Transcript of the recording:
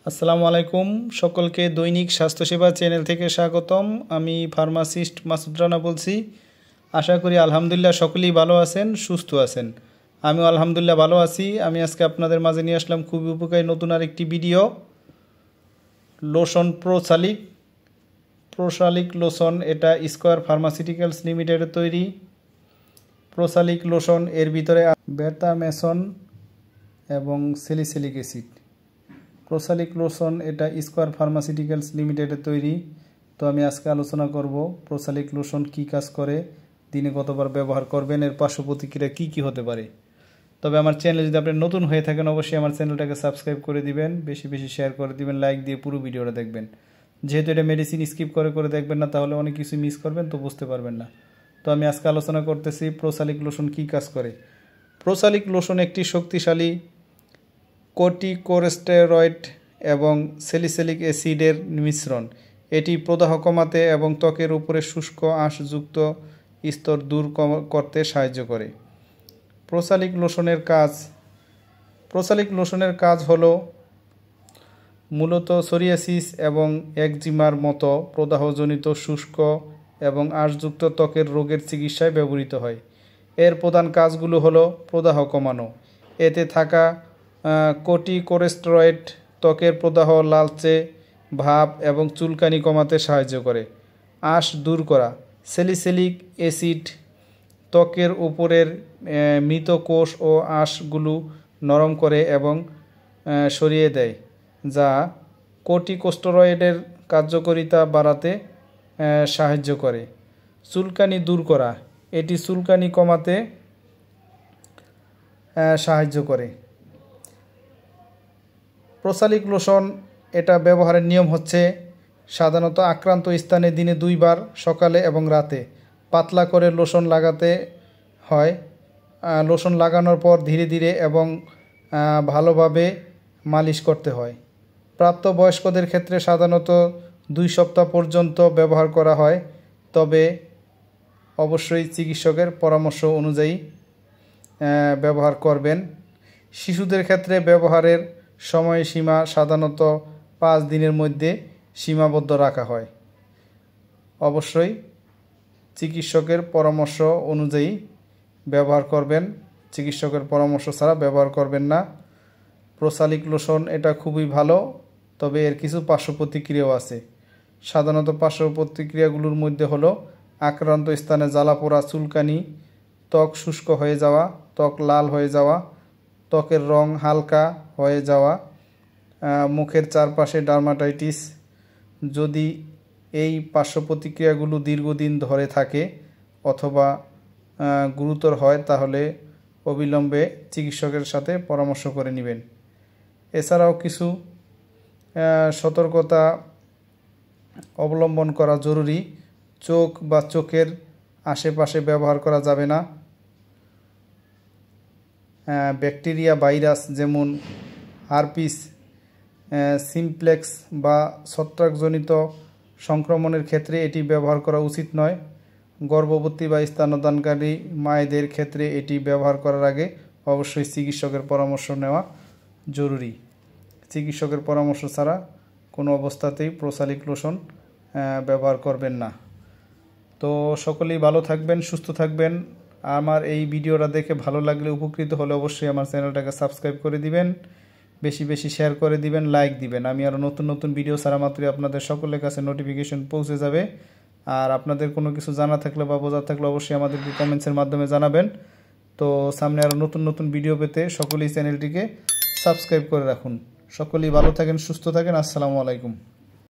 আসসালামু আলাইকুম সকলকে দৈনিক স্বাস্থ্যসেবা চ্যানেল থেকে স্বাগতম। আমি ফার্মাসিস্ট মাসুদ রানা বলছি। আশা করি আলহামদুলিল্লাহ সকলেই ভালো আছেন, সুস্থ আছেন। আমিও আলহামদুলিল্লাহ ভালো আছি। আমি আজকে আপনাদের মাঝে নিয়ে আসলাম খুবই উপকারী নতুন আরেকটি ভিডিও। লোশন প্রোসালিক লোশন, এটা স্কয়ার ফার্মাসিউটিক্যালস লিমিটেডের তৈরি। প্রোসালিক লোশন এর ভিতরে বেটামেসন এবং স্যালিসিলিক অ্যাসিড। প্রোসালিক লোশন এটা স্কয়ার ফার্মাসিউটিক্যালস লিমিটেডের তৈরি। তো আমি আজকে আলোচনা করব প্রোসালিক লোশন কী কাজ করে, দিনে কতবার ব্যবহার করবেন, এর পার্শ্ব প্রতিক্রিয়া কী কী হতে পারে। তবে আমার চ্যানেলে যদি আপনি নতুন হয়ে থাকেন অবশ্যই আমার চ্যানেলটাকে সাবস্ক্রাইব করে দিবেন, বেশি বেশি শেয়ার করে দিবেন, লাইক দিয়ে পুরো ভিডিওটা দেখবেন। যেহেতু এটা মেডিসিন স্কিপ করে করে দেখবেন না, তাহলে অনেক কিছু মিস করবেন, তো বুঝতে পারবেন না। তো আমি আজকে আলোচনা করতেছি প্রোসালিক লোশন কী কাজ করে। প্রোসালিক লোশন একটি শক্তিশালী কর্টিকোস্টেরয়েড এবং স্যালিসিলিক অ্যাসিডের মিশ্রণ। এটি প্রদাহ কমাতে এবং ত্বকের উপরে শুষ্ক আঁশযুক্ত স্তর দূর করতে সাহায্য করে। প্রোসালিক লোশনের কাজ হলো মূলত সোরিয়াসিস এবং একজিমার মতো প্রদাহজনিত শুষ্ক এবং আঁশযুক্ত ত্বকের রোগের চিকিৎসায় ব্যবহৃত হয়। এর প্রধান কাজগুলো হলো প্রদাহ কমানো। এতে থাকা কর্টিকোস্টেরয়েড ত্বকের প্রদাহ, লালচে ভাব এবং চুলকানি কমাতে সাহায্য করে। আঁশ দূর করা। স্যালিসিলিক অ্যাসিড ত্বকের উপরের মৃত কোষ ও আঁশগুলো নরম করে এবং সরিয়ে দেয়, যা কর্টিকোস্টেরয়েডের কার্যকারিতা বাড়াতে সাহায্য করে। চুলকানি দূর করা। এটি চুলকানি কমাতে সাহায্য করে। প্রোসালিক লোশন এটা ব্যবহারের নিয়ম হচ্ছে সাধারণত আক্রান্ত স্থানে দিনে 2 বার, সকালে এবং রাতে পাতলা করে লোশন লাগাতে হয়। লোশন লাগানোর পর ধীরে ধীরে এবং ভালোভাবে মালিশ করতে হয়। প্রাপ্তবয়স্কদের ক্ষেত্রে সাধারণত 2 সপ্তাহ পর্যন্ত ব্যবহার করা হয়, তবে অবশ্যই চিকিৎসকের পরামর্শ অনুযায়ী ব্যবহার করবেন। শিশুদের ক্ষেত্রে ব্যবহারের সময়সীমা সাধারণত 5 দিনের মধ্যে সীমাবদ্ধ রাখা হয়। অবশ্যই চিকিৎসকের পরামর্শ অনুযায়ী ব্যবহার করবেন, চিকিৎসকের পরামর্শ ছাড়া ব্যবহার করবেন না। প্রোসালিক লোশন এটা খুবই ভালো, তবে এর কিছু পার্শ্ব প্রতিক্রিয়াও আছে। সাধারণত পার্শ্ব প্রতিক্রিয়াগুলোর মধ্যে হলো আক্রান্ত স্থানে জ্বালাপোড়া, চুলকানি, ত্বক শুষ্ক হয়ে যাওয়া, ত্বক লাল হয়ে যাওয়া, ত্বকের রং হালকা হয়ে যাওয়া, মুখের চারপাশে ডার্মাটাইটিস। যদি এই পার্শ্ব প্রতিক্রিয়াগুলো দীর্ঘদিন ধরে থাকে অথবা গুরুতর হয়, তাহলে অবিলম্বে চিকিৎসকের সাথে পরামর্শ করে নেবেন। এছাড়াও কিছু সতর্কতা অবলম্বন করা জরুরি। চোখ বা চোখের আশেপাশে ব্যবহার করা যাবে না। ব্যাকটেরিয়া, ভাইরাস যেমন হারপিস সিমপ্লেক্স বা ছত্রাকজনিত সংক্রমণের ক্ষেত্রে এটি ব্যবহার করা উচিত নয়। গর্ভবতী বা স্তন্যদানকারী মায়েদের ক্ষেত্রে এটি ব্যবহার করার আগে অবশ্যই চিকিৎসকের পরামর্শ নেওয়া জরুরি। চিকিৎসকের পরামর্শ ছাড়া কোনো অবস্থাতেই প্রোসালিক লোশন ব্যবহার করবেন না। তো সকলেই ভালো থাকবেন, সুস্থ থাকবেন। আমার এই ভিডিওটা দেখে ভালো লাগলে, উপকৃত হলে অবশ্যই আমার চ্যানেলটাকে সাবস্ক্রাইব করে দিবেন, বেশি বেশি শেয়ার করে দিবেন, লাইক দিবেন। আমি আরও নতুন নতুন ভিডিও ছাড়া মাত্রই আপনাদের সকলের কাছে নোটিফিকেশন পৌঁছে যাবে। আর আপনাদের কোনো কিছু জানা থাকলে বা বোঝার থাকলে অবশ্যই আমাদেরকে কমেন্টসের মাধ্যমে জানাবেন। তো সামনে আরও নতুন নতুন ভিডিও পেতে সকলেই চ্যানেলটিকে সাবস্ক্রাইব করে রাখুন। সকলেই ভালো থাকেন, সুস্থ থাকেন। আসসালামু আলাইকুম।